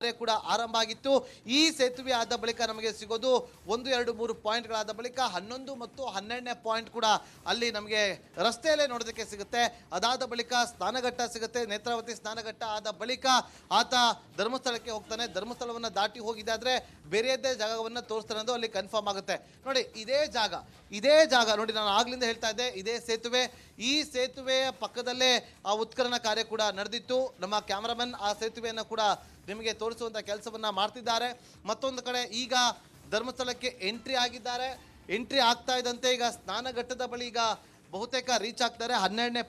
ಕೂಡ ಆರಂಭ ಆಗಿತ್ತು. ಈ ಸೇತುವೆ ಆದ ಬಳಿಕ ನಮಗೆ ಸಿಗೋದು 1, 2, 3 ಪಾಯಿಂಟ್ಗಳಾದ ಬಳಿಕ 11 ಮತ್ತು 12ನೇ ಪಾಯಿಂಟ್ ಕೂಡ ಅಲ್ಲಿ ನಮಗೆ ರಸ್ತೆಯಲ್ಲೇ ನೋಡೋದಕ್ಕೆ ಸಿಗುತ್ತೆ. ಅದಾದ ಬಳಿಕ ಸ್ನಾನಘಟ್ಟ ಸಿಗುತ್ತೆ. ನೇತ್ರಾವತಿ ಸ್ನಾನಘಟ್ಟ ಆದ ಬಳಿಕ ಆತ ಧರ್ಮಸ್ಥಳಕ್ಕೆ ಹೋಗ್ತಾನೆ. ಧರ್ಮಸ್ಥಳವನ್ನು ದಾಟಿ ಹೋಗಿದ್ದಾದ್ರೆ ಬೇರೆಯದ್ದೇ ಜಾಗವನ್ನು ತೋರಿಸ್ತಾನೆ ಅನ್ನೋದು ಅಲ್ಲಿ ಕನ್ಫರ್ಮ್ ಆಗುತ್ತೆ. ನೋಡಿ ಇದೇ ಜಾಗ ನೋಡಿ, ನಾನು ಆಗ್ಲಿಂದ ಹೇಳ್ತಾ ಇದ್ದೆ ಇದೇ ಸೇತುವೆ. ಈ ಸೇತುವೆಯ ಪಕ್ಕದಲ್ಲೇ ಆ ಉತ್ಖನನ ಕಾರ್ಯ ಕೂಡ ನಡೆದಿತ್ತು. ನಮ್ಮ ಕ್ಯಾಮರಾಮನ್ ಆ ಸೇತುವೆಯನ್ನು ಕೂಡ ನಿಮಗೆ ತೋರಿಸುವಂಥ ಕೆಲಸವನ್ನ ಮಾಡ್ತಿದ್ದಾರೆ. ಮತ್ತೊಂದು ಕಡೆ ಈಗ ಧರ್ಮಸ್ಥಳಕ್ಕೆ ಎಂಟ್ರಿ ಆಗಿದ್ದಾರೆ. ಎಂಟ್ರಿ ಆಗ್ತಾ ಇದ್ದಂತೆ ಈಗ ಸ್ನಾನಘಟ್ಟದ ಬಳಿ ಈಗ ಬಹುತೇಕ ರೀಚ್ ಆಗ್ತಾರೆ. 12ನೇ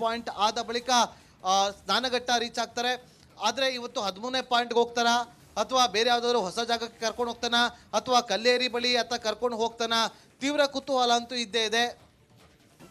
ಪಾಯಿಂಟ್ ಆದ ಬಳಿಕ ಸ್ನಾನಘಟ್ಟ ರೀಚ್ ಆಗ್ತಾರೆ. ಆದರೆ ಇವತ್ತು 13ನೇ ಪಾಯಿಂಟ್ಗೆ ಹೋಗ್ತಾರಾ ಅಥವಾ ಬೇರೆ ಯಾವುದಾದ್ರು ಹೊಸ ಜಾಗಕ್ಕೆ ಕರ್ಕೊಂಡು ಹೋಗ್ತಾನ ಅಥವಾ ಕಲ್ಲೇರಿ ಬಳಿ ಅಥವಾ ಕರ್ಕೊಂಡು ಹೋಗ್ತಾನ, ತೀವ್ರ ಕುತೂಹಲ ಅಂತೂ ಇದ್ದೇ ಇದೆ.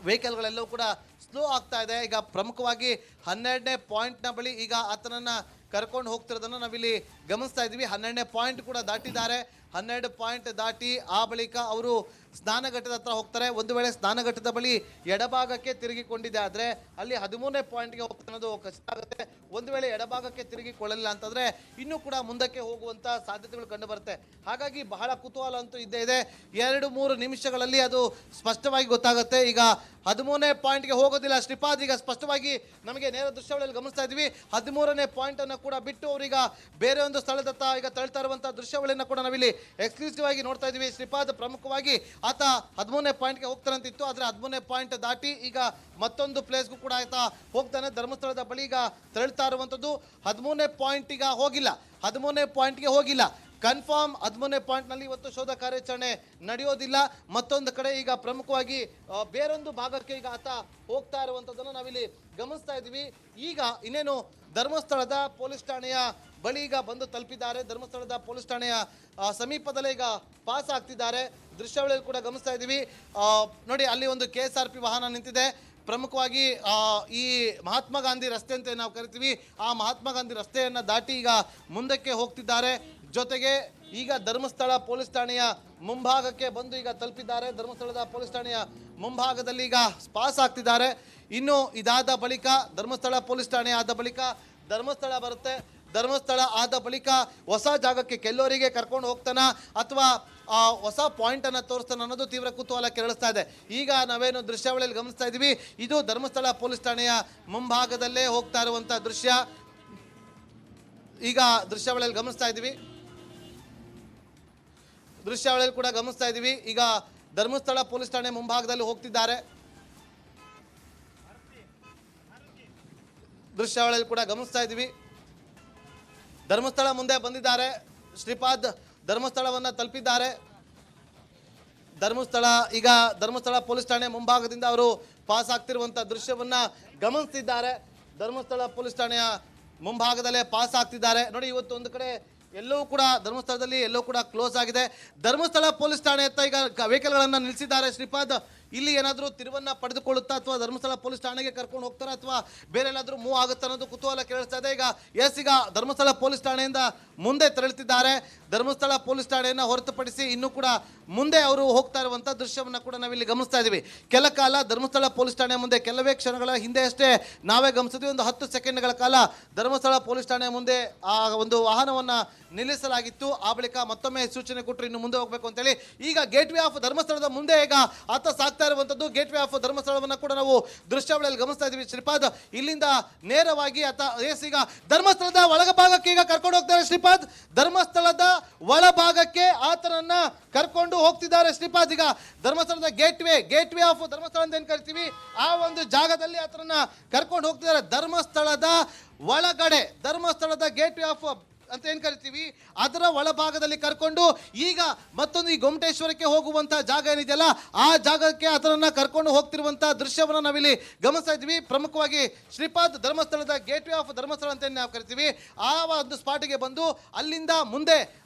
ವೆಹಿಕಲ್ಗಳೆಲ್ಲವೂ ಕೂಡ ಸ್ಲೋ ಆಗ್ತಾ ಇದೆ. ಈಗ ಪ್ರಮುಖವಾಗಿ 12ನೇ ಪಾಯಿಂಟ್ನ ಬಳಿ ಈಗ ಆತನನ್ನು ಕರ್ಕೊಂಡು ಹೋಗ್ತಿರೋದನ್ನು ನಾವಿಲ್ಲಿ ಗಮನಿಸ್ತಾ ಇದ್ದೀವಿ. 12ನೇ ಪಾಯಿಂಟ್ ಕೂಡ ದಾಟಿದ್ದಾರೆ. 12 ಪಾಯಿಂಟ್ ದಾಟಿ ಆ ಬಳಿಕ ಅವರು ಸ್ನಾನಘಟ್ಟದ ಹತ್ರ ಹೋಗ್ತಾರೆ. ಒಂದು ವೇಳೆ ಸ್ನಾನಘಟ್ಟದ ಬಳಿ ಎಡಭಾಗಕ್ಕೆ ತಿರುಗಿಕೊಂಡಿದೆ ಆದರೆ ಅಲ್ಲಿ 13ನೇ ಪಾಯಿಂಟ್ಗೆ ಹೋಗ್ತಾ ಅನ್ನೋದು ಖಚಿತ ಆಗುತ್ತೆ. ಒಂದು ವೇಳೆ ಎಡಭಾಗಕ್ಕೆ ತಿರುಗಿಕೊಳ್ಳಲಿಲ್ಲ ಅಂತಂದರೆ ಇನ್ನೂ ಕೂಡ ಮುಂದಕ್ಕೆ ಹೋಗುವಂಥ ಸಾಧ್ಯತೆಗಳು ಕಂಡು ಬರುತ್ತೆ. ಹಾಗಾಗಿ ಬಹಳ ಕುತೂಹಲ ಅಂತೂ ಇದ್ದೇ ಇದೆ. 2-3 ನಿಮಿಷಗಳಲ್ಲಿ ಅದು ಸ್ಪಷ್ಟವಾಗಿ ಗೊತ್ತಾಗುತ್ತೆ. ಈಗ 13ನೇ ಪಾಯಿಂಟ್ಗೆ ಹೋಗೋದಿಲ್ಲ ಶ್ರೀಪಾದ್. ಈಗ ಸ್ಪಷ್ಟವಾಗಿ ನಮಗೆ ನೇರ ದೃಶ್ಯಾವಳಿಯಲ್ಲಿ ಗಮನಿಸ್ತಾ ಇದ್ವಿ. 13ನೇ ಪಾಯಿಂಟನ್ನು ಕೂಡ ಬಿಟ್ಟು ಅವರೀಗ ಬೇರೆ ಒಂದು ಸ್ಥಳದತ್ತ ಈಗ ತಳ್ತಾ ಇರುವಂಥ ದೃಶ್ಯಾವಳಿಯನ್ನು ಕೂಡ ನಾವಿಲ್ಲಿ ಎಕ್ಸ್ಕ್ಲೂಸಿವ್ ಆಗಿ ನೋಡ್ತಾ ಇದ್ವಿ. ಶ್ರೀಪಾದ್ ಪ್ರಮುಖವಾಗಿ ಆತ 13ನೇ ಪಾಯಿಂಟ್ಗೆ ಹೋಗ್ತಾರಂತಿತ್ತು. ಆದರೆ 13ನೇ ಪಾಯಿಂಟ್ ದಾಟಿ ಈಗ ಮತ್ತೊಂದು ಪ್ಲೇಸ್ಗೂ ಕೂಡ ಆತ ಹೋಗ್ತಾನೆ. ಧರ್ಮಸ್ಥಳದ ಬಳಿ ಈಗ ತೆರಳ್ತಾ ಇರುವಂಥದ್ದು 13ನೇ ಪಾಯಿಂಟ್ ಈಗ ಹೋಗಿಲ್ಲ. 13ನೇ ಪಾಯಿಂಟ್ಗೆ ಹೋಗಿಲ್ಲ ಕನ್ಫರ್ಮ್. 13ನೇ ಪಾಯಿಂಟ್ನಲ್ಲಿ ಇವತ್ತು ಶೋಧ ಕಾರ್ಯಾಚರಣೆ ನಡೆಯೋದಿಲ್ಲ. ಮತ್ತೊಂದು ಕಡೆ ಈಗ ಪ್ರಮುಖವಾಗಿ ಬೇರೊಂದು ಭಾಗಕ್ಕೆ ಈಗ ಆತ ಹೋಗ್ತಾ ಇರುವಂಥದ್ದನ್ನು ನಾವಿಲ್ಲಿ ಗಮನಿಸ್ತಾ ಇದ್ದೀವಿ. ಈಗ ಇನ್ನೇನು ಧರ್ಮಸ್ಥಳದ ಪೊಲೀಸ್ ಠಾಣೆಯ ಬಳಿ ಈಗ ಬಂದು ತಲುಪಿದ್ದಾರೆ. ಧರ್ಮಸ್ಥಳದ ಪೊಲೀಸ್ ಠಾಣೆಯ ಸಮೀಪದಲ್ಲೇ ಈಗ ಪಾಸ್ ಆಗ್ತಿದ್ದಾರೆ. ದೃಶ್ಯಾವಳಿಯಲ್ಲಿ ಕೂಡ ಗಮನಿಸ್ತಾ ಇದ್ದೀವಿ. ನೋಡಿ ಅಲ್ಲಿ ಒಂದು KSRP ವಾಹನ ನಿಂತಿದೆ. ಪ್ರಮುಖವಾಗಿ ಈ ಮಹಾತ್ಮ ಗಾಂಧಿ ರಸ್ತೆ ಅಂತ ನಾವು ಕರಿತೀವಿ, ಆ ಮಹಾತ್ಮ ಗಾಂಧಿ ರಸ್ತೆಯನ್ನು ದಾಟಿ ಈಗ ಮುಂದಕ್ಕೆ ಹೋಗ್ತಿದ್ದಾರೆ. ಜೊತೆಗೆ ಈಗ ಧರ್ಮಸ್ಥಳ ಪೊಲೀಸ್ ಠಾಣೆಯ ಮುಂಭಾಗಕ್ಕೆ ಬಂದು ಈಗ ತಲುಪಿದ್ದಾರೆ. ಧರ್ಮಸ್ಥಳದ ಪೊಲೀಸ್ ಠಾಣೆಯ ಮುಂಭಾಗದಲ್ಲಿ ಈಗ ಪಾಸ್ ಆಗ್ತಿದ್ದಾರೆ. ಇನ್ನು ಇದಾದ ಬಳಿಕ ಧರ್ಮಸ್ಥಳ ಪೊಲೀಸ್ ಠಾಣೆ ಆದ ಬಳಿಕ ಧರ್ಮಸ್ಥಳ ಬರುತ್ತೆ. ಧರ್ಮಸ್ಥಳ ಆದ ಬಳಿಕ ಹೊಸ ಜಾಗಕ್ಕೆ ಕೆಲ್ಲೋರಿಗೆ ಕರ್ಕೊಂಡು ಹೋಗ್ತಾನ ಅಥವಾ ಹೊಸ ಪಾಯಿಂಟನ್ನು ತೋರಿಸ್ತಾನೆ ಅನ್ನೋದು ತೀವ್ರ ಕುತೂಹಲ ಕೆರಳಿಸ್ತಾ ಇದೆ. ಈಗ ನಾವೇನು ದೃಶ್ಯಾವಳಿಯಲ್ಲಿ ಗಮನಿಸ್ತಾ ಇದ್ದೀವಿ, ಇದು ಧರ್ಮಸ್ಥಳ ಪೊಲೀಸ್ ಠಾಣೆಯ ಮುಂಭಾಗದಲ್ಲೇ ಹೋಗ್ತಾ ಇರುವಂಥ ದೃಶ್ಯ ಈಗ ದೃಶ್ಯಾವಳಿಯಲ್ಲಿ ಗಮನಿಸ್ತಾ ಇದ್ದೀವಿ. ದೃಶ್ಯಾವಳಿಯಲ್ಲಿ ಕೂಡ ಗಮನಿಸ್ತಾ ಇದ್ದೀವಿ. ಈಗ ಧರ್ಮಸ್ಥಳ ಪೊಲೀಸ್ ಠಾಣೆ ಮುಂಭಾಗದಲ್ಲಿ ಹೋಗ್ತಿದ್ದಾರೆ. ದೃಶ್ಯಾವಳಿಯಲ್ಲಿ ಕೂಡ ಗಮನಿಸ್ತಾ ಇದ್ದೀವಿ. ಧರ್ಮಸ್ಥಳ ಮುಂದೆ ಬಂದಿದ್ದಾರೆ. ಶ್ರೀಪಾದ್ ಧರ್ಮಸ್ಥಳವನ್ನು ತಲುಪಿದ್ದಾರೆ. ಈಗ ಧರ್ಮಸ್ಥಳ ಪೊಲೀಸ್ ಠಾಣೆ ಮುಂಭಾಗದಿಂದ ಅವರು ಪಾಸ್ ಆಗ್ತಿರುವಂಥ ದೃಶ್ಯವನ್ನು ಗಮನಿಸ್ತಿದ್ದಾರೆ. ಧರ್ಮಸ್ಥಳ ಪೊಲೀಸ್ ಠಾಣೆಯ ಮುಂಭಾಗದಲ್ಲೇ ಪಾಸ್ ಆಗ್ತಿದ್ದಾರೆ. ನೋಡಿ ಇವತ್ತು ಒಂದು ಕಡೆ ಎಲ್ಲವೂ ಕೂಡ ಧರ್ಮಸ್ಥಳದಲ್ಲಿ ಎಲ್ಲವೂ ಕೂಡ ಕ್ಲೋಸ್ ಆಗಿದೆ. ಧರ್ಮಸ್ಥಳ ಪೊಲೀಸ್ ಠಾಣೆ ಹತ್ತ ಈಗ ವೆಹಿಕಲ್ಗಳನ್ನು ನಿಲ್ಲಿಸಿದ್ದಾರೆ. ಶ್ರೀಪಾದ್ ಇಲ್ಲಿ ಏನಾದರೂ ತಿರುವನ್ನ ಪಡೆದುಕೊಳ್ಳುತ್ತಾ ಅಥವಾ ಧರ್ಮಸ್ಥಳ ಪೊಲೀಸ್ ಠಾಣೆಗೆ ಕರ್ಕೊಂಡು ಹೋಗ್ತಾರಾ ಅಥವಾ ಬೇರೆ ಎಲ್ಲಾದರೂ ಮೂವ್ ಆಗುತ್ತಾ ಅನ್ನೋದು ಕುತೂಹಲ ಕೇಳಿಸ್ತಾ ಇದೆ. ಈಗ ಧರ್ಮಸ್ಥಳ ಪೊಲೀಸ್ ಠಾಣೆಯಿಂದ ಮುಂದೆ ತೆರಳುತ್ತಿದ್ದಾರೆ. ಧರ್ಮಸ್ಥಳ ಪೊಲೀಸ್ ಠಾಣೆಯನ್ನು ಹೊರತುಪಡಿಸಿ ಇನ್ನೂ ಕೂಡ ಮುಂದೆ ಅವರು ಹೋಗ್ತಾ ಇರುವಂಥ ದೃಶ್ಯವನ್ನು ಕೂಡ ನಾವಿಲ್ಲಿ ಗಮನಿಸ್ತಾ ಇದ್ದೀವಿ. ಕೆಲ ಕಾಲ ಧರ್ಮಸ್ಥಳ ಪೊಲೀಸ್ ಠಾಣೆ ಮುಂದೆ ಕೆಲವೇ ಕ್ಷಣಗಳ ಹಿಂದೆ ಅಷ್ಟೇ ನಾವೇ ಗಮನಿಸಿದ್ವಿ. ಒಂದು 10 ಸೆಕೆಂಡ್ಗಳ ಕಾಲ ಧರ್ಮಸ್ಥಳ ಪೊಲೀಸ್ ಠಾಣೆ ಮುಂದೆ ಆ ಒಂದು ವಾಹನವನ್ನು ನಿಲ್ಲಿಸಲಾಗಿತ್ತು. ಆ ಬಳಿಕ ಮತ್ತೊಮ್ಮೆ ಸೂಚನೆ ಕೊಟ್ಟರು ಇನ್ನು ಮುಂದೆ ಹೋಗಬೇಕು ಅಂತೇಳಿ. ಈಗ ಗೇಟ್ವೇ ಆಫ್ ಧರ್ಮಸ್ಥಳದ ಮುಂದೆ ಈಗ ಆತ ಸಾಕ್ತಾ ಇರುವಂಥದ್ದು. ಗೇಟ್ವೇ ಆಫ್ ಧರ್ಮಸ್ಥಳವನ್ನು ಕೂಡ ನಾವು ದೃಶ್ಯಾವಳಿಯಲ್ಲಿ ಗಮನಿಸ್ತಾ ಇದ್ದೀವಿ. ಶ್ರೀಪಾದ್ ಇಲ್ಲಿಂದ ನೇರವಾಗಿ ಆತ ಈಗ ಧರ್ಮಸ್ಥಳದ ಒಳಭಾಗಕ್ಕೆ ಈಗ ಕರ್ಕೊಂಡು ಹೋಗ್ತಾರೆ. ಶ್ರೀಪಾದ್ ಧರ್ಮಸ್ಥಳದ ಒಳಭಾಗಕ್ಕೆ ಆತನನ್ನ ಕರ್ಕೊಂಡು ಹೋಗ್ತಿದ್ದಾರೆ. ಶ್ರೀಪಾದ್ ಈಗ ಧರ್ಮಸ್ಥಳದ ಗೇಟ್ವೇ ಆಫ್ ಧರ್ಮಸ್ಥಳ ಅಂತ ಏನ್ ಕರಿತೀವಿ ಆ ಒಂದು ಜಾಗದಲ್ಲಿ ಆತನನ್ನ ಕರ್ಕೊಂಡು ಹೋಗ್ತಿದ್ದಾರೆ. ಧರ್ಮಸ್ಥಳದ ಒಳಗಡೆ ಧರ್ಮಸ್ಥಳದ ಗೇಟ್ವೇ ಆಫ್ ಅಂತ ಏನ್ ಕರಿತೀವಿ ಅದರ ಒಳಭಾಗದಲ್ಲಿ ಕರ್ಕೊಂಡು ಈಗ ಮತ್ತೊಂದು ಈ ಗೊಮ್ಮಟೇಶ್ವರಕ್ಕೆ ಹೋಗುವಂತ ಜಾಗ ಏನಿದೆಯಲ್ಲ ಆ ಜಾಗಕ್ಕೆ ಅದನ್ನ ಕರ್ಕೊಂಡು ಹೋಗ್ತಿರುವಂತ ದೃಶ್ಯವನ್ನು ನಾವಿಲ್ಲಿ ಗಮನಿಸ್ತಾ ಇದ್ವಿ. ಪ್ರಮುಖವಾಗಿ ಶ್ರೀಪಾದ್ ಧರ್ಮಸ್ಥಳದ ಗೇಟ್ವೇ ಆಫ್ ಧರ್ಮಸ್ಥಳ ಅಂತ ನಾವು ಕರಿತೀವಿ ಆ ಒಂದು ಸ್ಪಾಟಿಗೆ ಬಂದು ಅಲ್ಲಿಂದ ಮುಂದೆ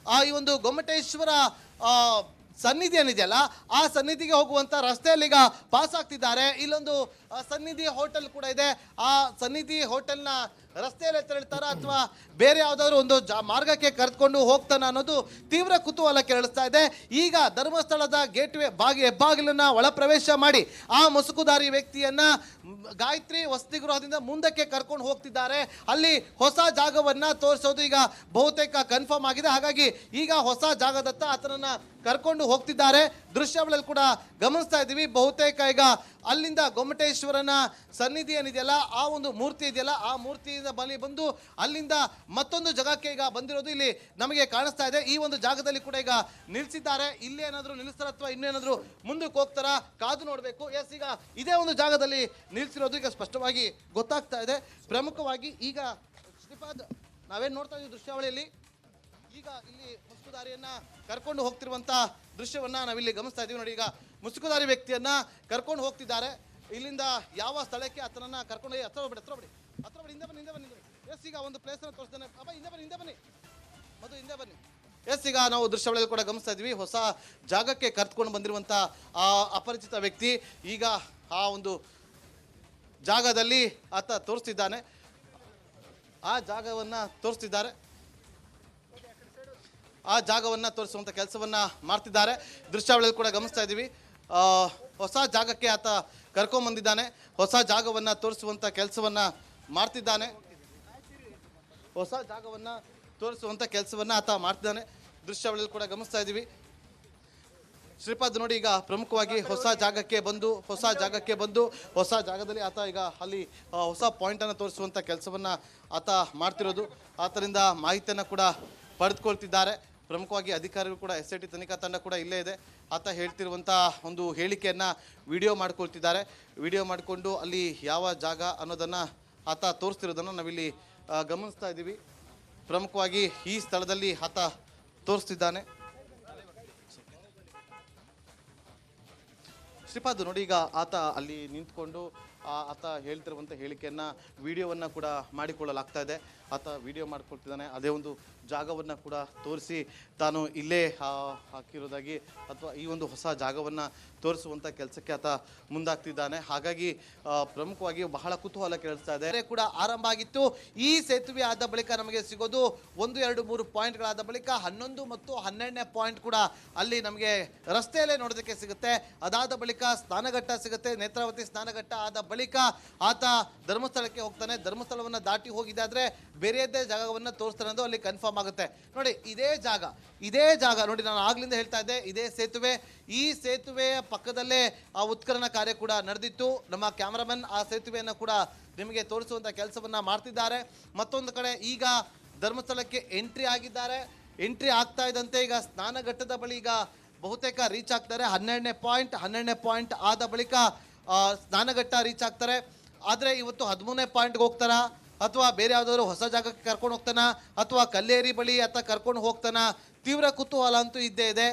ಈ ಒಂದು ಗೊಮ್ಮಟೇಶ್ವರ ಸನ್ನಿಧಿ ಏನಿದೆಯಲ್ಲ ಆ ಸನ್ನಿಧಿಗೆ ಹೋಗುವಂತ ರಸ್ತೆಯಲ್ಲಿ ಈಗ ಪಾಸ್ ಆಗ್ತಿದ್ದಾರೆ. ಇಲ್ಲೊಂದು ಸನ್ನಿಧಿ ಹೋಟೆಲ್ ಕೂಡ ಇದೆ. ಆ ಸನ್ನಿಧಿ ಹೋಟೆಲ್ನ ರಸ್ತೆಯಲ್ಲೇ ತೆರಳ್ತಾರ ಅಥವಾ ಬೇರೆ ಯಾವುದಾದ್ರು ಒಂದು ಮಾರ್ಗಕ್ಕೆ ಕರೆದುಕೊಂಡು ಹೋಗ್ತಾನ ಅನ್ನೋದು ತೀವ್ರ ಕುತೂಹಲ ಕೇಳಿಸ್ತಾ ಇದೆ. ಈಗ ಧರ್ಮಸ್ಥಳದ ಗೇಟ್ವೇ ಹೆಬ್ಬಾಗಿಲನ್ನ ಒಳ ಪ್ರವೇಶ ಮಾಡಿ ಆ ಮುಸುಕುದಾರಿ ವ್ಯಕ್ತಿಯನ್ನ ಗಾಯತ್ರಿ ವಸತಿ ಗೃಹದಿಂದ ಮುಂದಕ್ಕೆ ಕರ್ಕೊಂಡು ಹೋಗ್ತಿದ್ದಾರೆ. ಅಲ್ಲಿ ಹೊಸ ಜಾಗವನ್ನ ತೋರಿಸೋದು ಈಗ ಬಹುತೇಕ ಕನ್ಫರ್ಮ್ ಆಗಿದೆ. ಹಾಗಾಗಿ ಈಗ ಹೊಸ ಜಾಗದತ್ತ ಆತನನ್ನ ಕರ್ಕೊಂಡು ಹೋಗ್ತಿದ್ದಾರೆ. ದೃಶ್ಯಾವಳಿಯಲ್ಲಿ ಕೂಡ ಗಮನಿಸ್ತಾ ಇದ್ದೀವಿ. ಬಹುತೇಕ ಈಗ ಅಲ್ಲಿಂದ ಗೊಮ್ಮಟೇಶ್ವರನ ಸನ್ನಿಧಿ ಏನಿದೆಯಲ್ಲ, ಆ ಒಂದು ಮೂರ್ತಿ ಇದೆಯಲ್ಲ, ಆ ಮೂರ್ತಿಯಿಂದ ಬಳಿ ಬಂದು ಅಲ್ಲಿಂದ ಮತ್ತೊಂದು ಜಾಗಕ್ಕೆ ಈಗ ಬಂದಿರೋದು ಇಲ್ಲಿ ನಮಗೆ ಕಾಣಿಸ್ತಾ ಇದೆ. ಈ ಒಂದು ಜಾಗದಲ್ಲಿ ಕೂಡ ಈಗ ನಿಲ್ಸಿದ್ದಾರೆ. ಇಲ್ಲಿ ಏನಾದ್ರು ನಿಲ್ಲಿಸ್ತಾರ ಅಥವಾ ಇನ್ನೇನಾದ್ರು ಮುಂದಕ್ಕೆ ಹೋಗ್ತಾರ ಕಾದು ನೋಡಬೇಕು. ಎಸ್, ಈಗ ಇದೇ ಒಂದು ಜಾಗದಲ್ಲಿ ನಿಲ್ಸಿರೋದು ಈಗ ಸ್ಪಷ್ಟವಾಗಿ ಗೊತ್ತಾಗ್ತಾ ಇದೆ. ಪ್ರಮುಖವಾಗಿ ಈಗ ಶ್ರೀಪಾದ್, ನಾವೇನ್ ನೋಡ್ತಾ ಇದ್ದೀವಿ ದೃಶ್ಯಾವಳಿಯಲ್ಲಿ, ಈಗ ಇಲ್ಲಿ ಮುಸುಕುದಾರಿಯನ್ನ ಕರ್ಕೊಂಡು ಹೋಗ್ತಿರುವಂತ ದೃಶ್ಯವನ್ನ ನಾವಿಲ್ಲಿ ಗಮನಿಸ್ತಾ ಇದೀವಿ. ನೋಡಿ, ಈಗ ಮುಸುಕುದಾರಿ ವ್ಯಕ್ತಿಯನ್ನ ಕರ್ಕೊಂಡು ಹೋಗ್ತಿದ್ದಾರೆ. ಇಲ್ಲಿಂದ ಯಾವ ಸ್ಥಳಕ್ಕೆ ಆತನನ್ನ ಕರ್ಕೊಂಡು ಹತ್ರ ಬಿಡಿ ಹಿಂದೆ ಬನ್ನಿ. ಎಸ್, ಈಗ ಒಂದು ಪ್ಲೇಸ್ ಅನ್ನು ತೋರಿಸ್ತಾನೆ. ಅಪ್ಪ ಹಿಂದೆ ಬನ್ನಿ ಮಧು, ಹಿಂದೆ ಬನ್ನಿ. ಎಸ್, ಈಗ ನಾವು ದೃಶ್ಯಾವಳಿಯಲ್ಲಿ ಕೂಡ ಗಮನಿಸ್ತಾ ಇದ್ವಿ. ಹೊಸ ಜಾಗಕ್ಕೆ ಕರ್ಕೊಂಡು ಬಂದಿರುವಂತ ಆ ಅಪರಿಚಿತ ವ್ಯಕ್ತಿ ಈಗ ಆ ಒಂದು ಜಾಗದಲ್ಲಿ ಆತ ತೋರಿಸ್ತಿದ್ದಾನೆ. ಆ ಜಾಗವನ್ನ ತೋರಿಸುವಂತ ಕೆಲಸವನ್ನ ಮಾಡ್ತಿದ್ದಾರೆ. ದೃಶ್ಯಾವಳಿಯಲ್ಲಿ ಕೂಡ ಗಮನಿಸ್ತಾ ಇದ್ದೀವಿ. ಹೊಸ ಜಾಗಕ್ಕೆ ಆತ ಕರ್ಕೊಂಡ್ಬಂದಿದ್ದಾನೆ. ಹೊಸ ಜಾಗವನ್ನ ತೋರಿಸುವಂತ ಕೆಲಸವನ್ನ ಮಾಡ್ತಿದ್ದಾನೆ. ಆತ ಮಾಡ್ತಿದ್ದಾನೆ. ದೃಶ್ಯಾವಳಿಯಲ್ಲಿ ಕೂಡ ಗಮನಿಸ್ತಾ ಇದ್ದೀವಿ. ಶ್ರೀಪಾದ್ ನೋಡಿ, ಈಗ ಪ್ರಮುಖವಾಗಿ ಹೊಸ ಜಾಗಕ್ಕೆ ಬಂದು ಹೊಸ ಜಾಗದಲ್ಲಿ ಆತ ಈಗ ಅಲ್ಲಿ ಹೊಸ ಪಾಯಿಂಟ್ ಅನ್ನು ತೋರಿಸುವಂತ ಕೆಲಸವನ್ನ ಆತ ಮಾಡ್ತಿರೋದು. ಆತರಿಂದ ಮಾಹಿತಿಯನ್ನ ಕೂಡ ಪಡೆದುಕೊಳ್ತಿದ್ದಾರೆ. ಪ್ರಮುಖವಾಗಿ ಅಧಿಕಾರಿಗಳು ಕೂಡ SIT ತನಿಖಾ ತಂಡ ಕೂಡ ಇಲ್ಲೇ ಇದೆ. ಆತ ಹೇಳ್ತಿರುವಂಥ ಒಂದು ಹೇಳಿಕೆಯನ್ನು ವಿಡಿಯೋ ಮಾಡ್ಕೊಳ್ತಿದ್ದಾರೆ. ವಿಡಿಯೋ ಮಾಡಿಕೊಂಡು ಅಲ್ಲಿ ಯಾವ ಜಾಗ ಅನ್ನೋದನ್ನು ಆತ ತೋರಿಸ್ತಿರೋದನ್ನು ನಾವಿಲ್ಲಿ ಗಮನಿಸ್ತಾ ಇದ್ದೀವಿ. ಪ್ರಮುಖವಾಗಿ ಈ ಸ್ಥಳದಲ್ಲಿ ಆತ ತೋರಿಸ್ತಿದ್ದಾನೆ. ಶ್ರೀಪಾದ್ ನೋಡಿ, ಈಗ ಆತ ಅಲ್ಲಿ ನಿಂತ್ಕೊಂಡು ಆತ ಹೇಳ್ತಿರುವಂಥ ಹೇಳಿಕೆಯನ್ನು ವಿಡಿಯೋವನ್ನು ಕೂಡ ಮಾಡಿಕೊಳ್ಳಲಾಗ್ತಾ ಇದೆ. ಆತ ವಿಡಿಯೋ ಮಾಡ್ಕೊಳ್ತಿದ್ದಾನೆ. ಅದೇ ಒಂದು ಜಾಗವನ್ನು ಕೂಡ ತೋರಿಸಿ ತಾನು ಇಲ್ಲೇ ಹಾಕಿರೋದಾಗಿ ಅಥವಾ ಈ ಒಂದು ಹೊಸ ಜಾಗವನ್ನು ತೋರಿಸುವಂಥ ಕೆಲಸಕ್ಕೆ ಆತ ಮುಂದಾಗ್ತಿದ್ದಾನೆ. ಹಾಗಾಗಿ ಪ್ರಮುಖವಾಗಿ ಬಹಳ ಕುತೂಹಲ ಕೇಳಿಸ್ತಾ ಇದೆ. ಕೂಡ ಆರಂಭ ಆಗಿತ್ತು. ಈ ಸೇತುವೆ ಆದ ಬಳಿಕ ನಮಗೆ ಸಿಗೋದು 1, 2, 3 ಪಾಯಿಂಟ್ಗಳಾದ ಬಳಿಕ 11 ಮತ್ತು 12ನೇ ಪಾಯಿಂಟ್ ಕೂಡ ಅಲ್ಲಿ ನಮಗೆ ರಸ್ತೆಯಲ್ಲೇ ನೋಡೋದಕ್ಕೆ ಸಿಗುತ್ತೆ. ಅದಾದ ಬಳಿಕ ಸ್ನಾನಘಟ್ಟ ಸಿಗುತ್ತೆ. ನೇತ್ರಾವತಿ ಸ್ನಾನಘಟ್ಟ ಆದ ಬಳಿಕ ಆತ ಧರ್ಮಸ್ಥಳಕ್ಕೆ ಹೋಗ್ತಾನೆ. ಧರ್ಮಸ್ಥಳವನ್ನು ದಾಟಿ ಹೋಗಿದ್ದಾದ್ರೆ ಬೇರೆಯದ್ದೇ ಜಾಗವನ್ನು ತೋರಿಸ್ತಾನೆ ಅನ್ನೋದು ಅಲ್ಲಿ ಕನ್ಫರ್ಮ್ ಆಗುತ್ತೆ. ನೋಡಿ, ಇದೇ ಜಾಗ ನೋಡಿ, ನಾನು ಆಗ್ಲಿಂದ ಹೇಳ್ತಾ ಇದ್ದೆ, ಇದೇ ಸೇತುವೆ. ಈ ಸೇತುವೆಯ ಪಕ್ಕದಲ್ಲೇ ಆ ಉತ್ಖನನ ಕಾರ್ಯ ಕೂಡ ನಡೆದಿತ್ತು. ನಮ್ಮ ಕ್ಯಾಮರಾಮನ್ ಆ ಸೇತುವೆಯನ್ನು ಕೂಡ ನಿಮಗೆ ತೋರಿಸುವಂತ ಕೆಲಸವನ್ನ ಮಾಡ್ತಿದ್ದಾರೆ. ಮತ್ತೊಂದು ಕಡೆ ಈಗ ಧರ್ಮಸ್ಥಳಕ್ಕೆ ಎಂಟ್ರಿ ಆಗಿದ್ದಾರೆ. ಎಂಟ್ರಿ ಆಗ್ತಾ ಇದ್ದಂತೆ ಈಗ ಸ್ನಾನಘಟ್ಟದ ಬಳಿ ಈಗ ಬಹುತೇಕ ರೀಚ್ ಆಗ್ತಾರೆ. 12ನೇ ಪಾಯಿಂಟ್ ಆದ ಬಳಿಕ ಸ್ನಾನಘಟ್ಟ ರೀಚ್ ಆಗ್ತಾರೆ. ಆದರೆ ಇವತ್ತು 13ನೇ ಪಾಯಿಂಟ್ಗೆ ಹೋಗ್ತಾರ ಅಥವಾ ಬೇರೆ ಯಾವುದಾದ್ರು ಹೊಸ ಜಾಗಕ್ಕೆ ಕರ್ಕೊಂಡು ಹೋಗ್ತಾನ ಅಥವಾ ಕಲ್ಲೇರಿ ಬಳಿ ಆತ ಕರ್ಕೊಂಡು ಹೋಗ್ತಾನ, ತೀವ್ರ ಕುತೂಹಲ ಅಂತೂ ಇದ್ದೇ ಇದೆ.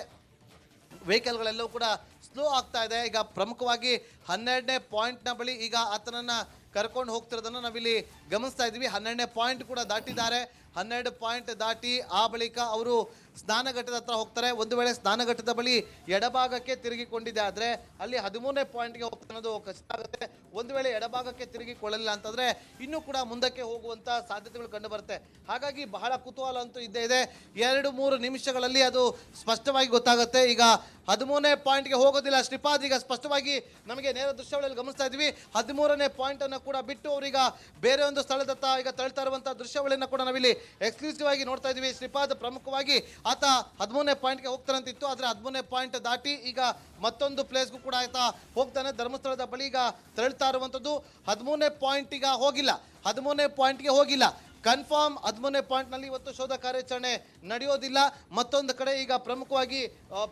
ವೆಹಿಕಲ್ಗಳೆಲ್ಲವೂ ಕೂಡ ಸ್ಲೋ ಆಗ್ತಾ ಇದೆ. ಈಗ ಪ್ರಮುಖವಾಗಿ 12ನೇ ಪಾಯಿಂಟ್ನ ಬಳಿ ಈಗ ಆತನನ್ನು ಕರ್ಕೊಂಡು ಹೋಗ್ತಿರೋದನ್ನು ನಾವಿಲ್ಲಿ ಗಮನಿಸ್ತಾ ಇದ್ದೀವಿ. 12ನೇ ಪಾಯಿಂಟ್ ಕೂಡ ದಾಟಿದ್ದಾರೆ. 12 ಪಾಯಿಂಟ್ ದಾಟಿ ಆ ಬಳಿಕ ಅವರು ಸ್ನಾನಘಟ್ಟದ ಹತ್ರ ಹೋಗ್ತಾರೆ. ಒಂದು ವೇಳೆ ಸ್ನಾನಘಟ್ಟದ ಬಳಿ ಎಡಭಾಗಕ್ಕೆ ತಿರುಗಿಕೊಂಡಿದೆ ಆದರೆ ಅಲ್ಲಿ 13ನೇ ಪಾಯಿಂಟ್ಗೆ ಹೋಗ್ತಾ ಅನ್ನೋದು ಖಚಿತ ಆಗುತ್ತೆ. ಒಂದು ವೇಳೆ ಎಡಭಾಗಕ್ಕೆ ತಿರುಗಿಕೊಳ್ಳಲಿಲ್ಲ ಅಂತಂದರೆ ಇನ್ನೂ ಕೂಡ ಮುಂದಕ್ಕೆ ಹೋಗುವಂಥ ಸಾಧ್ಯತೆಗಳು ಕಂಡು ಬರುತ್ತೆ. ಹಾಗಾಗಿ ಬಹಳ ಕುತೂಹಲ ಅಂತೂ ಇದ್ದೇ ಇದೆ. 2-3 ನಿಮಿಷಗಳಲ್ಲಿ ಅದು ಸ್ಪಷ್ಟವಾಗಿ ಗೊತ್ತಾಗುತ್ತೆ. ಈಗ 13ನೇ ಪಾಯಿಂಟ್ಗೆ ಹೋಗೋದಿಲ್ಲ ಶ್ರೀಪಾದ್. ಈಗ ಸ್ಪಷ್ಟವಾಗಿ ನಮಗೆ ನೇರ ದೃಶ್ಯಾವಳಿಯಲ್ಲಿ ಗಮನಿಸ್ತಾ ಇದ್ವಿ. 13ನೇ ಪಾಯಿಂಟನ್ನು ಕೂಡ ಬಿಟ್ಟು ಅವರೀಗ ಬೇರೆ ಒಂದು ಸ್ಥಳದತ್ತ ಈಗ ತಳ್ತಾ ಇರುವಂಥ ದೃಶ್ಯಾವಳಿಯನ್ನು ಕೂಡ ನಾವಿಲ್ಲಿ ಎಕ್ಸ್ಕ್ಲೂಸಿವ್ ಆಗಿ ನೋಡ್ತಾ ಇದ್ವಿ. ಶ್ರೀಪಾದ್ ಪ್ರಮುಖವಾಗಿ ಆತ 13ನೇ ಪಾಯಿಂಟ್ಗೆ ಹೋಗ್ತಾರಂತಿತ್ತು. ಆದರೆ 13ನೇ ಪಾಯಿಂಟ್ ದಾಟಿ ಈಗ ಮತ್ತೊಂದು ಪ್ಲೇಸ್ಗೂ ಕೂಡ ಆತ ಹೋಗ್ತಾನೆ. ಧರ್ಮಸ್ಥಳದ ಬಳಿ ಈಗ ತೆರಳ್ತಾ ಇರುವಂಥದ್ದು. 13ನೇ ಪಾಯಿಂಟ್ ಈಗ ಹೋಗಿಲ್ಲ. 13ನೇ ಪಾಯಿಂಟ್ಗೆ ಹೋಗಿಲ್ಲ ಕನ್ಫರ್ಮ್. 13ನೇ ಪಾಯಿಂಟ್ನಲ್ಲಿ ಇವತ್ತು ಶೋಧ ಕಾರ್ಯಾಚರಣೆ ನಡೆಯೋದಿಲ್ಲ. ಮತ್ತೊಂದು ಕಡೆ ಈಗ ಪ್ರಮುಖವಾಗಿ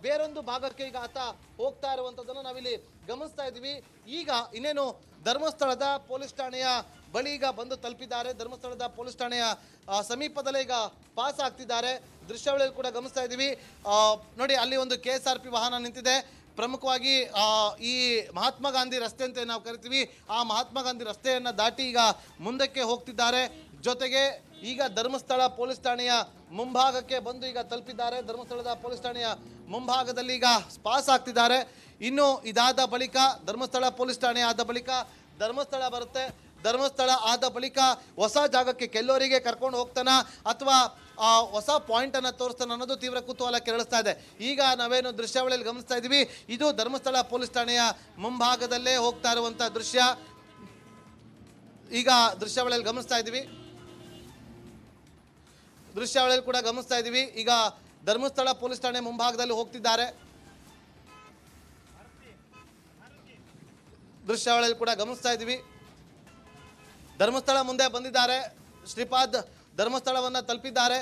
ಬೇರೊಂದು ಭಾಗಕ್ಕೆ ಈಗ ಆತ ಹೋಗ್ತಾ ಇರುವಂಥದ್ದನ್ನು ನಾವಿಲ್ಲಿ ಗಮನಿಸ್ತಾ ಇದ್ದೀವಿ. ಈಗ ಇನ್ನೇನು ಧರ್ಮಸ್ಥಳದ ಪೊಲೀಸ್ ಠಾಣೆಯ ಬಳಿ ಈಗ ಬಂದು ತಲುಪಿದ್ದಾರೆ. ಧರ್ಮಸ್ಥಳದ ಪೊಲೀಸ್ ಠಾಣೆಯ ಸಮೀಪದಲ್ಲೇ ಈಗ ಪಾಸ್ ಆಗ್ತಿದ್ದಾರೆ. ದೃಶ್ಯಾವಳಿಯಲ್ಲಿ ಕೂಡ ಗಮನಿಸ್ತಾ ಇದ್ದೀವಿ. ನೋಡಿ, ಅಲ್ಲಿ ಒಂದು KSRP ವಾಹನ ನಿಂತಿದೆ. ಪ್ರಮುಖವಾಗಿ ಈ ಮಹಾತ್ಮ ಗಾಂಧಿ ರಸ್ತೆ ಅಂತ ನಾವು ಕರಿತೀವಿ, ಆ ಮಹಾತ್ಮ ಗಾಂಧಿ ರಸ್ತೆಯನ್ನು ದಾಟಿ ಈಗ ಮುಂದಕ್ಕೆ ಹೋಗ್ತಿದ್ದಾರೆ. ಜೊತೆಗೆ ಈಗ ಧರ್ಮಸ್ಥಳ ಪೊಲೀಸ್ ಠಾಣೆಯ ಮುಂಭಾಗಕ್ಕೆ ಬಂದು ಈಗ ತಲುಪಿದ್ದಾರೆ. ಧರ್ಮಸ್ಥಳದ ಪೊಲೀಸ್ ಠಾಣೆಯ ಮುಂಭಾಗದಲ್ಲಿ ಈಗ ಪಾಸ್ ಆಗ್ತಿದ್ದಾರೆ. ಇನ್ನು ಇದಾದ ಬಳಿಕ ಧರ್ಮಸ್ಥಳ ಪೊಲೀಸ್ ಠಾಣೆ ಆದ ಬಳಿಕ ಧರ್ಮಸ್ಥಳ ಬರುತ್ತೆ. ಧರ್ಮಸ್ಥಳ ಆದ ಬಳಿಕ ಹೊಸ ಜಾಗಕ್ಕೆ ಕೆಲ್ಲೂರಿಗೆ ಕರ್ಕೊಂಡು ಹೋಗ್ತಾನ ಅಥವಾ ಹೊಸ ಪಾಯಿಂಟ್ ಅನ್ನ ತೋರಿಸ್ತಾನೆ ಅನ್ನೋದು ತೀವ್ರ ಕುತೂಹಲ ಕೆರಳಿಸ್ತಾ ಇದೆ. ಈಗ ನಾವೇನು ದೃಶ್ಯಾವಳಿಯಲ್ಲಿ ಗಮನಿಸ್ತಾ ಇದೀವಿ, ಇದು ಧರ್ಮಸ್ಥಳ ಪೊಲೀಸ್ ಠಾಣೆಯ ಮುಂಭಾಗದಲ್ಲೇ ಹೋಗ್ತಾ ಇರುವಂತ ದೃಶ್ಯ. ಈಗ ದೃಶ್ಯಾವಳಿಯಲ್ಲಿ ಗಮನಿಸ್ತಾ ಇದೀವಿ, ದೃಶ್ಯಾವಳಿಯಲ್ಲಿ ಕೂಡ ಗಮನಿಸ್ತಾ ಇದೀವಿ. ಈಗ ಧರ್ಮಸ್ಥಳ ಪೊಲೀಸ್ ಠಾಣೆ ಮುಂಭಾಗದಲ್ಲಿ ಹೋಗ್ತಿದ್ದಾರೆ. ದೃಶ್ಯಾವಳಿಯಲ್ಲಿ ಕೂಡ ಗಮನಿಸ್ತಾ ಇದೀವಿ. ಧರ್ಮಸ್ಥಳ ಮುಂದೆ ಬಂದಿದ್ದಾರೆ. ಶ್ರೀಪಾದ್ ಧರ್ಮಸ್ಥಳವನ್ನ ತಲುಪಿದ್ದಾರೆ.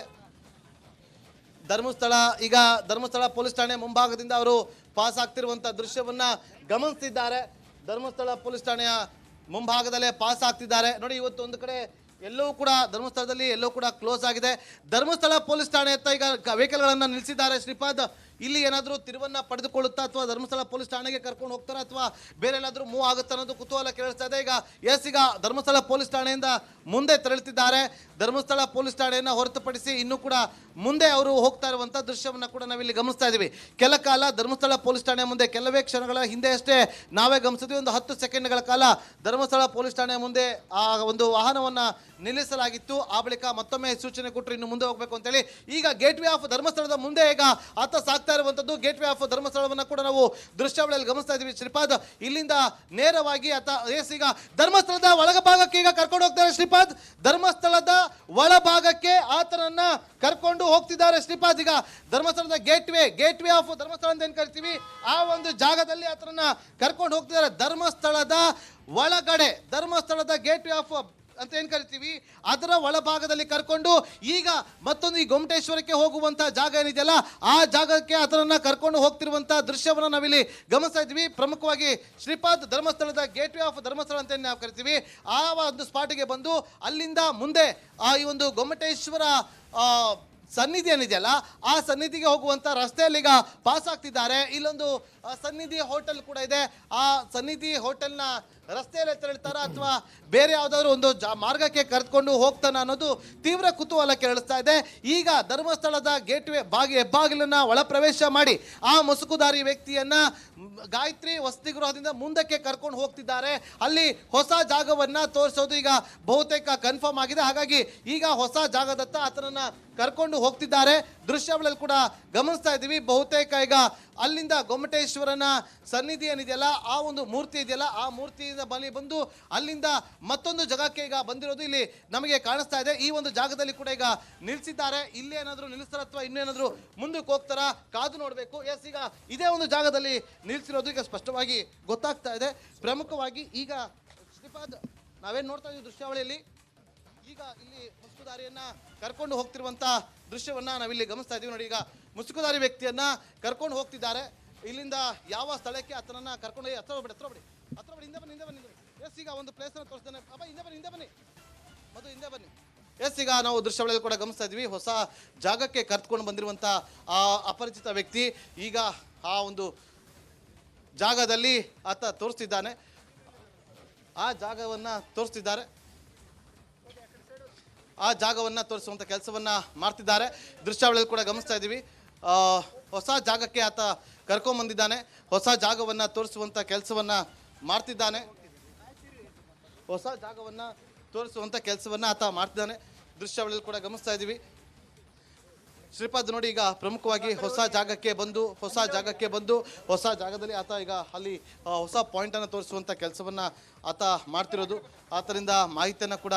ಈಗ ಧರ್ಮಸ್ಥಳ ಪೊಲೀಸ್ ಠಾಣೆ ಮುಂಭಾಗದಿಂದ ಅವರು ಪಾಸ್ ಆಗ್ತಿರುವಂತ ದೃಶ್ಯವನ್ನ ಗಮನಿಸ್ತಿದ್ದಾರೆ. ಧರ್ಮಸ್ಥಳ ಪೊಲೀಸ್ ಠಾಣೆಯ ಮುಂಭಾಗದಲ್ಲೇ ಪಾಸ್ ಆಗ್ತಿದ್ದಾರೆ. ನೋಡಿ, ಇವತ್ತು ಒಂದು ಕಡೆ ಎಲ್ಲವೂ ಕೂಡ ಧರ್ಮಸ್ಥಳದಲ್ಲಿ ಎಲ್ಲವೂ ಕೂಡ ಕ್ಲೋಸ್ ಆಗಿದೆ. ಧರ್ಮಸ್ಥಳ ಪೊಲೀಸ್ ಠಾಣೆ ಹತ್ತ ಈಗ ವೆಹಿಕಲ್ಗಳನ್ನ ನಿಲ್ಲಿಸಿದ್ದಾರೆ. ಶ್ರೀಪಾದ್ ಇಲ್ಲಿ ಏನಾದರೂ ತಿರುವನ್ನ ಪಡೆದುಕೊಳ್ಳುತ್ತಾ ಅಥವಾ ಧರ್ಮಸ್ಥಳ ಪೊಲೀಸ್ ಠಾಣೆಗೆ ಕರ್ಕೊಂಡು ಹೋಗ್ತಾರ ಅಥವಾ ಬೇರೆ ಎಲ್ಲಾದರೂ ಮೂವ್ ಆಗುತ್ತಾ ಅನ್ನೋದು ಕುತೂಹಲ ಕೇಳಿಸ್ತಾ ಇದೆ. ಈಗ ಧರ್ಮಸ್ಥಳ ಪೊಲೀಸ್ ಠಾಣೆಯಿಂದ ಮುಂದೆ ತೆರಳುತ್ತಿದ್ದಾರೆ. ಧರ್ಮಸ್ಥಳ ಪೊಲೀಸ್ ಠಾಣೆಯನ್ನು ಹೊರತುಪಡಿಸಿ ಇನ್ನೂ ಕೂಡ ಮುಂದೆ ಅವರು ಹೋಗ್ತಾ ಇರುವಂಥ ದೃಶ್ಯವನ್ನು ಕೂಡ ನಾವಿಲ್ಲಿ ಗಮನಿಸ್ತಾ ಇದ್ದೀವಿ. ಕೆಲ ಕಾಲ ಧರ್ಮಸ್ಥಳ ಪೊಲೀಸ್ ಠಾಣೆ ಮುಂದೆ ಕೆಲವೇ ಕ್ಷಣಗಳ ಹಿಂದೆ ಅಷ್ಟೇ ನಾವೇ ಗಮನಿಸಿದ್ವಿ, ಒಂದು 10 ಸೆಕೆಂಡ್ಗಳ ಕಾಲ ಧರ್ಮಸ್ಥಳ ಪೊಲೀಸ್ ಠಾಣೆ ಮುಂದೆ ಆ ಒಂದು ವಾಹನವನ್ನು ನಿಲ್ಲಿಸಲಾಗಿತ್ತು. ಆ ಬಳಿಕ ಮತ್ತೊಮ್ಮೆ ಸೂಚನೆ ಕೊಟ್ಟರು ಇನ್ನು ಮುಂದೆ ಹೋಗಬೇಕು ಅಂತೇಳಿ. ಈಗ ಗೇಟ್ ವೇ ಆಫ್ ಧರ್ಮಸ್ಥಳದ ಮುಂದೆ ಈಗ ಆತ ಸಾಕ್ತಾ ಇರುವಂತದ್ದು ಗೇಟ್ ವೇ ಆಫ್ ಧರ್ಮಸ್ಥಳವನ್ನು ಕೂಡ ನಾವು ದೃಶ್ಯಾವಳಿಯಲ್ಲಿ ಗಮನಿಸ್ತಾ ಇದ್ದೀವಿ. ಶ್ರೀಪಾದ್ ಇಲ್ಲಿಂದ ನೇರವಾಗಿ ಆತ ಈಗ ಧರ್ಮಸ್ಥಳದ ಒಳಭಾಗಕ್ಕೆ ಈಗ ಕರ್ಕೊಂಡು ಹೋಗ್ತಾರೆ. ಶ್ರೀಪಾದ್ ಧರ್ಮಸ್ಥಳದ ಒಳಭಾಗಕ್ಕೆ ಆತನನ್ನ ಕರ್ಕೊಂಡು ಹೋಗ್ತಿದ್ದಾರೆ. ಶ್ರೀಪಾದ್ ಈಗ ಧರ್ಮಸ್ಥಳದ ಗೇಟ್ ವೇ ಆಫ್ ಧರ್ಮಸ್ಥಳ ಅಂತ ಏನ್ ಕರಿತೀವಿ ಆ ಒಂದು ಜಾಗದಲ್ಲಿ ಆತನನ್ನ ಕರ್ಕೊಂಡು ಹೋಗ್ತಿದ್ದಾರೆ. ಧರ್ಮಸ್ಥಳದ ಒಳಗಡೆ ಧರ್ಮಸ್ಥಳದ ಗೇಟ್ ವೇ ಆಫ್ ಅಂತ ಏನ್ ಕರಿತೀವಿ ಅದರ ಒಳಭಾಗದಲ್ಲಿ ಕರ್ಕೊಂಡು ಈಗ ಮತ್ತೊಂದು ಈ ಗೊಮ್ಮಟೇಶ್ವರಕ್ಕೆ ಹೋಗುವಂತ ಜಾಗ ಏನಿದೆಯಲ್ಲ ಆ ಜಾಗಕ್ಕೆ ಅದನ್ನ ಕರ್ಕೊಂಡು ಹೋಗ್ತಿರುವಂತ ದೃಶ್ಯವನ್ನ ನಾವಿಲ್ಲಿ ಗಮನಿಸ್ತಾ ಇದ್ವಿ. ಪ್ರಮುಖವಾಗಿ ಶ್ರೀಪಾದ್ ಧರ್ಮಸ್ಥಳದ ಗೇಟ್ ವೇ ಆಫ್ ಧರ್ಮಸ್ಥಳ ಅಂತ ನಾವು ಕರಿತೀವಿ ಆ ಒಂದು ಸ್ಪಾಟಿಗೆ ಬಂದು ಅಲ್ಲಿಂದ ಮುಂದೆ ಈ ಒಂದು ಗೊಮ್ಮಟೇಶ್ವರ ಸನ್ನಿಧಿ ಏನಿದೆಯಲ್ಲ ಆ ಸನ್ನಿಧಿಗೆ ಹೋಗುವಂತ ರಸ್ತೆಯಲ್ಲಿ ಈಗ ಪಾಸ್ ಆಗ್ತಿದ್ದಾರೆ. ಇಲ್ಲೊಂದು ಸನ್ನಿಧಿ ಹೋಟೆಲ್ ಕೂಡ ಇದೆ. ಆ ಸನ್ನಿಧಿ ಹೋಟೆಲ್ನ ರಸ್ತೆಯಲ್ಲೇ ತೆರಳ್ತಾರ ಅಥವಾ ಬೇರೆ ಯಾವುದಾದ್ರು ಒಂದು ಮಾರ್ಗಕ್ಕೆ ಕರೆದುಕೊಂಡು ಹೋಗ್ತಾನ ಅನ್ನೋದು ತೀವ್ರ ಕುತೂಹಲ ಕೇಳಿಸ್ತಾ ಇದೆ. ಈಗ ಧರ್ಮಸ್ಥಳದ ಗೇಟ್ ವೇ ಹೆಬ್ಬಾಗಿಲನ್ನ ಒಳ ಪ್ರವೇಶ ಮಾಡಿ ಆ ಮುಸುಕುದಾರಿ ವ್ಯಕ್ತಿಯನ್ನ ಗಾಯತ್ರಿ ವಸತಿ ಗೃಹದಿಂದ ಮುಂದಕ್ಕೆ ಕರ್ಕೊಂಡು ಹೋಗ್ತಿದ್ದಾರೆ. ಅಲ್ಲಿ ಹೊಸ ಜಾಗವನ್ನ ತೋರಿಸೋದು ಈಗ ಬಹುತೇಕ ಕನ್ಫರ್ಮ್ ಆಗಿದೆ. ಹಾಗಾಗಿ ಈಗ ಹೊಸ ಜಾಗದತ್ತ ಆತನನ್ನ ಕರ್ಕೊಂಡು ಹೋಗ್ತಿದ್ದಾರೆ. ದೃಶ್ಯಾವಳಿಯಲ್ಲಿ ಕೂಡ ಗಮನಿಸ್ತಾ ಇದ್ದೀವಿ. ಬಹುತೇಕ ಈಗ ಅಲ್ಲಿಂದ ಗೊಮ್ಮಟೇಶ್ವರನ ಸನ್ನಿಧಿ ಏನಿದೆಯಲ್ಲ ಆ ಒಂದು ಮೂರ್ತಿ ಇದೆಯಲ್ಲ ಆ ಮೂರ್ತಿಯಿಂದ ಬಂದು ಅಲ್ಲಿಂದ ಮತ್ತೊಂದು ಜಾಗಕ್ಕೆ ಈಗ ಬಂದಿರೋದು ಇಲ್ಲಿ ನಮಗೆ ಕಾಣಿಸ್ತಾ ಇದೆ. ಈ ಒಂದು ಜಾಗದಲ್ಲಿ ಕೂಡ ಈಗ ನಿಲ್ಲಿಸಿದ್ದಾರೆ. ಇಲ್ಲಿ ಏನಾದರೂ ನಿಲ್ಲಿಸ್ತಾರ ಅಥವಾ ಇನ್ನೇನಾದರೂ ಮುಂದಕ್ಕೆ ಹೋಗ್ತಾರ ಕಾದು ನೋಡಬೇಕು. ಈಗ ಇದೇ ಒಂದು ಜಾಗದಲ್ಲಿ ನಿಲ್ಲಿಸಿರೋದು ಈಗ ಸ್ಪಷ್ಟವಾಗಿ ಗೊತ್ತಾಗ್ತಾ ಇದೆ. ಪ್ರಮುಖವಾಗಿ ಈಗ ಶ್ರೀಪಾದ್ ನಾವೇನು ನೋಡ್ತಾ ಇದ್ದೀವಿ ದೃಶ್ಯಾವಳಿಯಲ್ಲಿ ಈಗ ಇಲ್ಲಿ ಮುಸುಕುದಾರಿಯನ್ನ ಕರ್ಕೊಂಡು ಹೋಗ್ತಿರುವಂತ ದೃಶ್ಯವನ್ನ ನಾವಿಲ್ಲಿ ಗಮನಿಸ್ತಾ ಇದೀವಿ. ನೋಡಿ, ಈಗ ಮುಸುಕುದಾರಿ ವ್ಯಕ್ತಿಯನ್ನ ಕರ್ಕೊಂಡು ಹೋಗ್ತಿದ್ದಾರೆ. ಇಲ್ಲಿಂದ ಯಾವ ಸ್ಥಳಕ್ಕೆ ಆತನನ್ನ ಕರ್ಕೊಂಡು ಹತ್ರ ಹೋಗ್ಬಿಡಿ ಹಿಂದೆ ಬನ್ನಿ. ಈಗ ಒಂದು ಪ್ಲೇಸ್ ಅನ್ನು ತೋರಿಸ್ತಾನೆ. ಹಿಂದೆ ಬನ್ನಿ ಮಧು, ಹಿಂದೆ ಬನ್ನಿ. ಈಗ ನಾವು ದೃಶ್ಯಾವಳಿಯಲ್ಲಿ ಕೂಡ ಗಮನಿಸ್ತಾ ಇದ್ವಿ. ಹೊಸ ಜಾಗಕ್ಕೆ ಕರ್ತ್ಕೊಂಡು ಬಂದಿರುವಂತ ಆ ಅಪರಿಚಿತ ವ್ಯಕ್ತಿ ಈಗ ಆ ಒಂದು ಜಾಗದಲ್ಲಿ ಆತ ತೋರಿಸ್ತಿದ್ದಾನೆ. ಆ ಜಾಗವನ್ನ ತೋರಿಸುವಂತ ಕೆಲಸವನ್ನ ಮಾಡ್ತಿದ್ದಾರೆ. ದೃಶ್ಯಾವಳಿಯಲ್ಲಿ ಕೂಡ ಗಮನಿಸ್ತಾ ಇದ್ದೀವಿ. ಹೊಸ ಜಾಗಕ್ಕೆ ಆತ ಕರ್ಕೊಂಡ್ಬಂದಿದ್ದಾನೆ. ಹೊಸ ಜಾಗವನ್ನ ತೋರಿಸುವಂತ ಕೆಲಸವನ್ನ ಮಾಡ್ತಿದ್ದಾನೆ. ಆತ ಮಾಡ್ತಿದ್ದಾನೆ. ದೃಶ್ಯಾವಳಿಯಲ್ಲಿ ಕೂಡ ಗಮನಿಸ್ತಾ ಇದ್ದೀವಿ. ಶ್ರೀಪಾದ್ ನೋಡಿ, ಈಗ ಪ್ರಮುಖವಾಗಿ ಹೊಸ ಜಾಗಕ್ಕೆ ಬಂದು ಹೊಸ ಜಾಗದಲ್ಲಿ ಆತ ಈಗ ಅಲ್ಲಿ ಹೊಸ ಪಾಯಿಂಟ್ ಅನ್ನು ತೋರಿಸುವಂತ ಕೆಲಸವನ್ನ ಆತ ಮಾಡ್ತಿರೋದು. ಆತರಿಂದ ಮಾಹಿತಿಯನ್ನ ಕೂಡ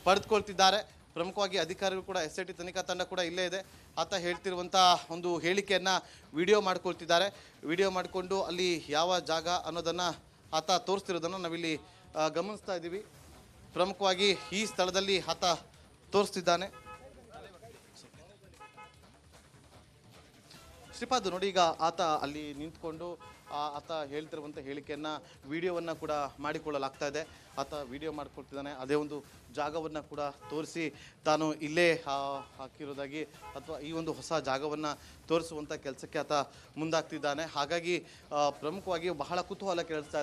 ಪಡೆದುಕೊಳ್ತಿದ್ದಾರೆ. ಪ್ರಮುಖವಾಗಿ ಅಧಿಕಾರಿಗಳು ಕೂಡ SIT ತನಿಖಾ ತಂಡ ಕೂಡ ಇಲ್ಲೇ ಇದೆ. ಆತ ಹೇಳ್ತಿರುವಂಥ ಒಂದು ಹೇಳಿಕೆಯನ್ನು ವಿಡಿಯೋ ಮಾಡ್ಕೊಳ್ತಿದ್ದಾರೆ. ವಿಡಿಯೋ ಮಾಡಿಕೊಂಡು ಅಲ್ಲಿ ಯಾವ ಜಾಗ ಅನ್ನೋದನ್ನು ಆತ ತೋರಿಸ್ತಿರೋದನ್ನು ನಾವಿಲ್ಲಿ ಗಮನಿಸ್ತಾ ಇದ್ದೀವಿ. ಪ್ರಮುಖವಾಗಿ ಈ ಸ್ಥಳದಲ್ಲಿ ಆತ ತೋರಿಸ್ತಿದ್ದಾನೆ. ಶ್ರೀಪಾದ್ ನೋಡಿ, ಈಗ ಆತ ಅಲ್ಲಿ ನಿಂತ್ಕೊಂಡು ಆತ ಹೇಳ್ತಿರುವಂಥ ಹೇಳಿಕೆಯನ್ನು ವಿಡಿಯೋವನ್ನು ಕೂಡ ಮಾಡಿಕೊಳ್ಳಲಾಗ್ತಾ ಇದೆ. ಆತ ವಿಡಿಯೋ ಮಾಡ್ಕೊಳ್ತಿದ್ದಾನೆ. ಅದೇ ಒಂದು ಜಾಗವನ್ನು ಕೂಡ ತೋರಿಸಿ ತಾನು ಇಲ್ಲೇ ಹಾಕಿರೋದಾಗಿ ಅಥವಾ ಈ ಒಂದು ಹೊಸ ಜಾಗವನ್ನು ತೋರಿಸುವಂಥ ಕೆಲಸಕ್ಕೆ ಆತ ಮುಂದಾಗ್ತಿದ್ದಾನೆ. ಹಾಗಾಗಿ ಪ್ರಮುಖವಾಗಿ ಬಹಳ ಕುತೂಹಲ ಕೇಳಿಸ್ತಾ ಇದೆ.